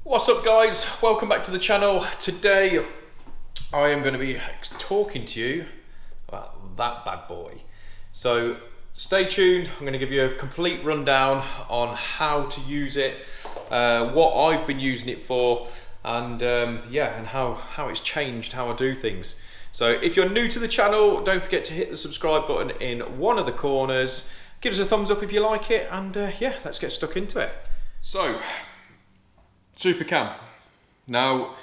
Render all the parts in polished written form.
What's up guys, welcome back to the channel. Today I am going to be talking to you about that bad boy. So stay tuned, I'm going to give you a complete rundown on how to use it, what I've been using it for, and and how it's changed how I do things. So if you're new to the channel, don't forget to hit the subscribe button in one of the corners, give us a thumbs up if you like it, and let's get stuck into it. So Super Cam. Now,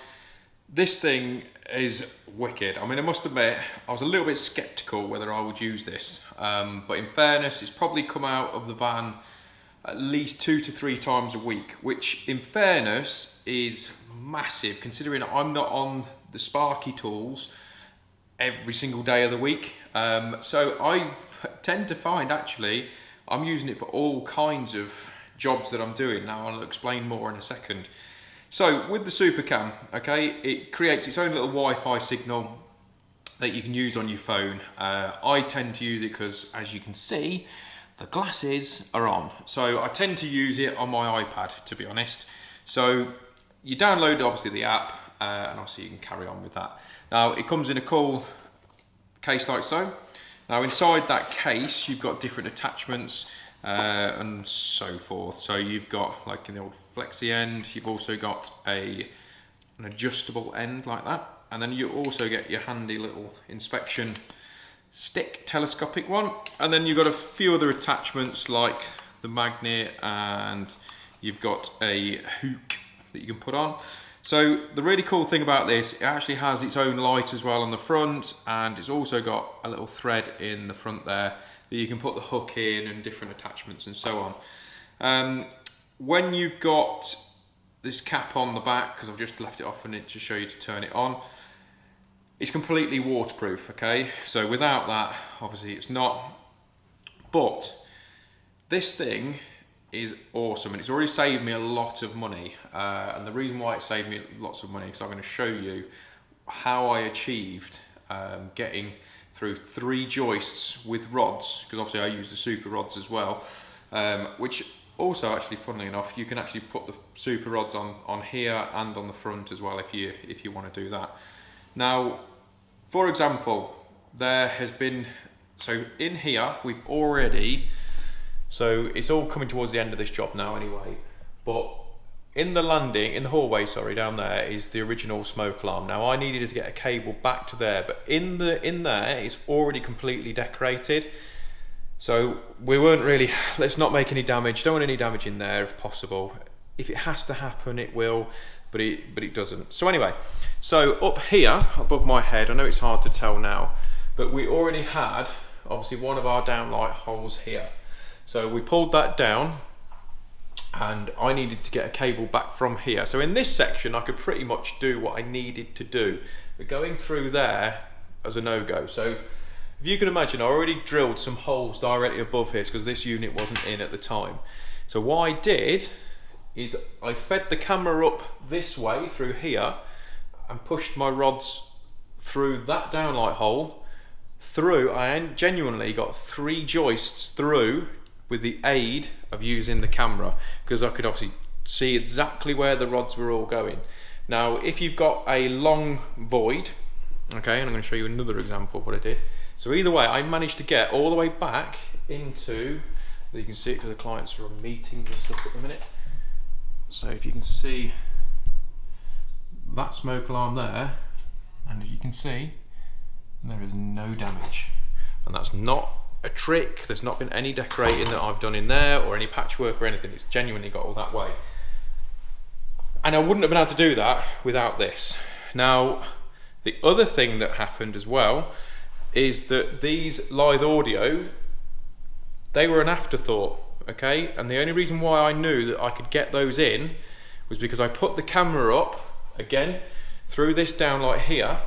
this thing is wicked. I mean, I must admit, I was a little bit skeptical whether I would use this. But in fairness, it's probably come out of the van at least 2 to 3 times a week, which in fairness is massive, considering I'm not on the Sparky tools every single day of the week. So I tend to find actually, I'm using it for all kinds of jobs that I'm doing. Now I'll explain more in a second. So with the Super Cam, okay, it creates its own little Wi-Fi signal that you can use on your phone. I tend to use it because, as you can see, the glasses are on. So I tend to use it on my iPad, to be honest. So you download obviously the app, and obviously you can carry on with that. Now it comes in a cool case like so. Now inside that case, you've got different attachments and so forth. So you've got, like in the old flexi end, you've also got an adjustable end like that, and then you also get your handy little inspection stick, telescopic one, and then you've got a few other attachments like the magnet, and you've got a hook that you can put on. So the really cool thing about this, it actually has its own light as well on the front, and it's also got a little thread in the front there that you can put the hook in and different attachments and so on. When you've got this cap on the back, because I've just left it off on it to show you to turn it on, it's completely waterproof, okay? So without that, obviously it's not. But this thing is awesome, and it's already saved me a lot of money. And the reason why it saved me lots of money is I'm going to show you how I achieved getting through 3 joists with rods, because obviously I use the super rods as well, which also, actually, funnily enough, you can actually put the super rods on here and on the front as well if you want to do that. Now, for example, there has been, so in here we've already, so it's all coming towards the end of this job now anyway, but in the landing, in the hallway, sorry, down there is the original smoke alarm. Now I needed to get a cable back to there, but in there it's already completely decorated. So we weren't really, let's not make any damage, don't want any damage in there if possible. If it has to happen, it will, but it doesn't. So anyway, so up here above my head, I know it's hard to tell now, but we already had obviously one of our downlight holes here. So we pulled that down, and I needed to get a cable back from here. So in this section, I could pretty much do what I needed to do, but going through there as a no-go. So if you can imagine, I already drilled some holes directly above here because this unit wasn't in at the time. So what I did is I fed the camera up this way through here and pushed my rods through that downlight hole through. I genuinely got 3 joists through with the aid of using the camera, because I could obviously see exactly where the rods were all going. Now if you've got a long void, okay, and I'm going to show you another example of what I did. So either way, I managed to get all the way back into, you can see it because the clients are on meetings and stuff at the minute. So if you can see that smoke alarm there, and as you can see, there is no damage. And that's not a trick, there's not been any decorating that I've done in there or any patchwork or anything. It's genuinely got all that way. And I wouldn't have been able to do that without this. Now, the other thing that happened as well is that these live audio, they were an afterthought, okay? And the only reason why I knew that I could get those in was because I put the camera up, again, through this downlight here,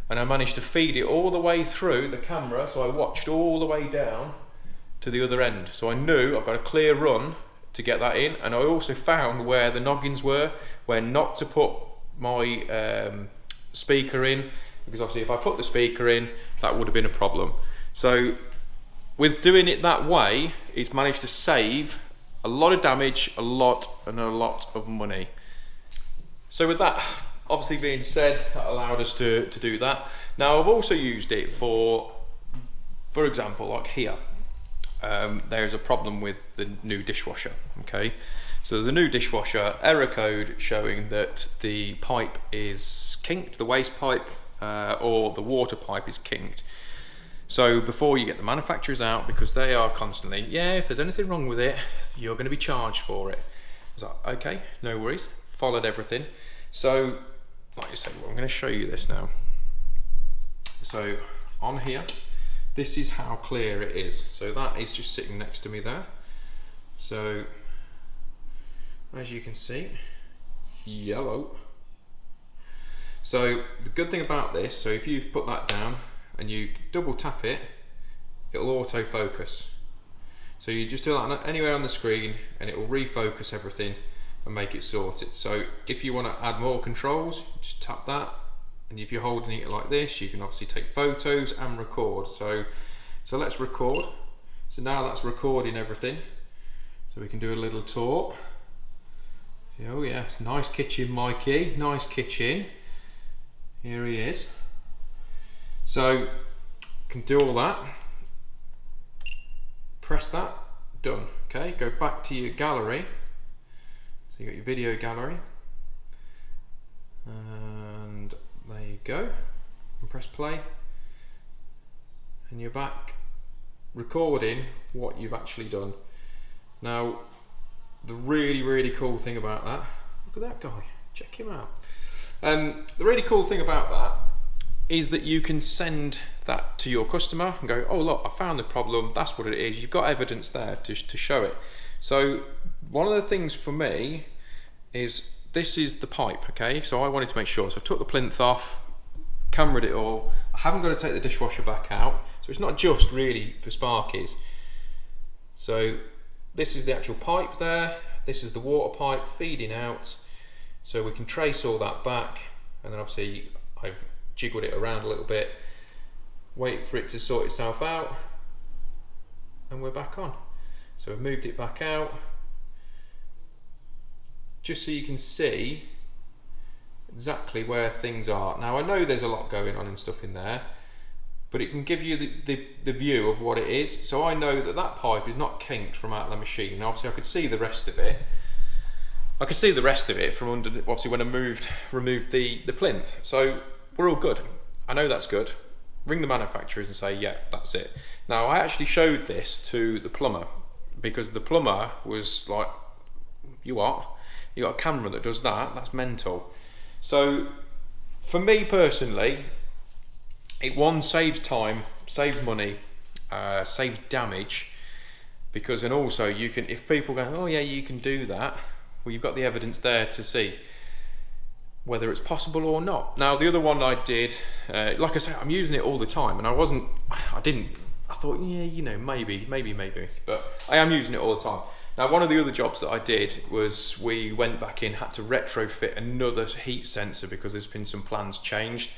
and I managed to feed it all the way through the camera, so I watched all the way down to the other end. So I knew I've got a clear run to get that in, and I also found where the noggins were, where not to put my speaker in, because obviously if I put the speaker in, that would have been a problem. So with doing it that way, it's managed to save a lot of damage, a lot of money. So with that obviously being said, that allowed us to do that. Now I've also used it for example, like here, there's a problem with the new dishwasher, okay? So the new dishwasher, error code showing that the pipe is kinked, the waste pipe or the water pipe is kinked. So before you get the manufacturers out, because they are constantly, yeah, if there's anything wrong with it, you're going to be charged for it. I was like, okay, no worries, followed everything. So, like I said, well, I'm going to show you this now. So on here, this is how clear it is. So that is just sitting next to me there. So as you can see, yellow. So the good thing about this, so if you put that down and you double tap it, it'll auto focus. So you just do that anywhere on the screen and it will refocus everything and make it sorted. So if you want to add more controls, just tap that, and if you're holding it like this, you can obviously take photos and record. So let's record. So now that's recording everything. So we can do a little tour. Oh yes, nice kitchen, Mikey, nice kitchen. Here he is. So can do all that. Press that, done. Okay, go back to your gallery. So you got your video gallery. And there you go. And press play. And you're back recording what you've actually done. Now, the really cool thing about that, look at that guy, check him out. The really cool thing about that is that you can send that to your customer and go, oh look, I found the problem, that's what it is. You've got evidence there to show it. So one of the things for me is, this is the pipe, okay? So I wanted to make sure, so I took the plinth off, cameraed it all. I haven't got to take the dishwasher back out, so it's not just really for Sparkies. So this is the actual pipe there, this is the water pipe feeding out, so we can trace all that back, and then obviously I've jiggled it around a little bit, wait for it to sort itself out, and we're back on. So I've moved it back out, just so you can see exactly where things are. Now I know there's a lot going on and stuff in there, but it can give you the view of what it is. So I know that that pipe is not kinked from out of the machine. And obviously I could see the rest of it. I could see the rest of it from under, obviously when I removed the plinth. So we're all good. I know that's good. Ring the manufacturers and say, yeah, that's it. Now I actually showed this to the plumber, because the plumber was like, you what? You got a camera that does that? That's mental. So for me personally, it saves time, saves money, saves damage, because, and also you can, if people go, oh yeah, you can do that, well, you've got the evidence there to see whether it's possible or not. Now the other one I did, like I say, I'm using it all the time, and I thought, yeah, you know, maybe, but I am using it all the time. Now one of the other jobs that I did was, we went back in, had to retrofit another heat sensor because there's been some plans changed.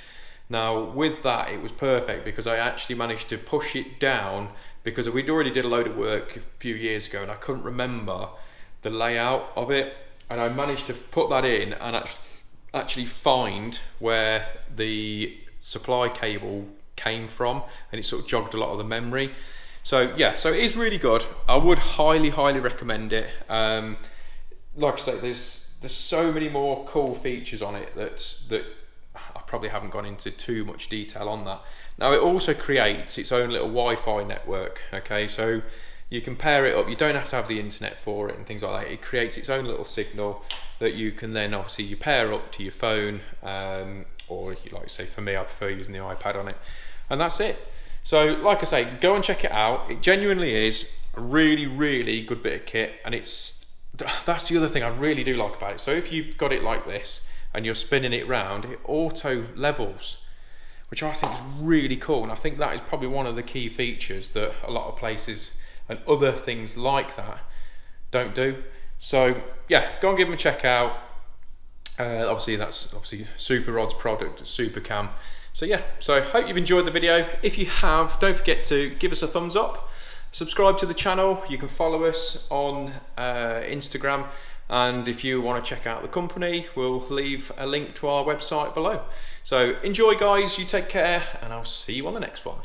Now with that, it was perfect because I actually managed to push it down, because we'd already did a load of work a few years ago and I couldn't remember the layout of it, and I managed to put that in and actually find where the supply cable came from, and it sort of jogged a lot of the memory. So yeah, so it is really good. I would highly recommend it. Like I say, there's so many more cool features on it that I probably haven't gone into too much detail on that. Now it also creates its own little Wi-Fi network, okay? So you can pair it up, you don't have to have the internet for it and things like that. It creates its own little signal that you can then obviously you pair up to your phone, or like say for me, I prefer using the iPad on it, and that's it. So like I say, go and check it out. It genuinely is a really good bit of kit, and that's the other thing I really do like about it. So if you've got it like this and you're spinning it round, it auto levels, which I think is really cool, and I think that is probably one of the key features that a lot of places and other things like that don't do. So yeah, go and give them a check out. Obviously that's Super Rod's product, Super Cam. So yeah, so hope you've enjoyed the video. If you have, don't forget to give us a thumbs up. subscribe to the channel. You can follow us on Instagram, and if you want to check out the company, we'll leave a link to our website below. So enjoy guys, you take care, and I'll see you on the next one.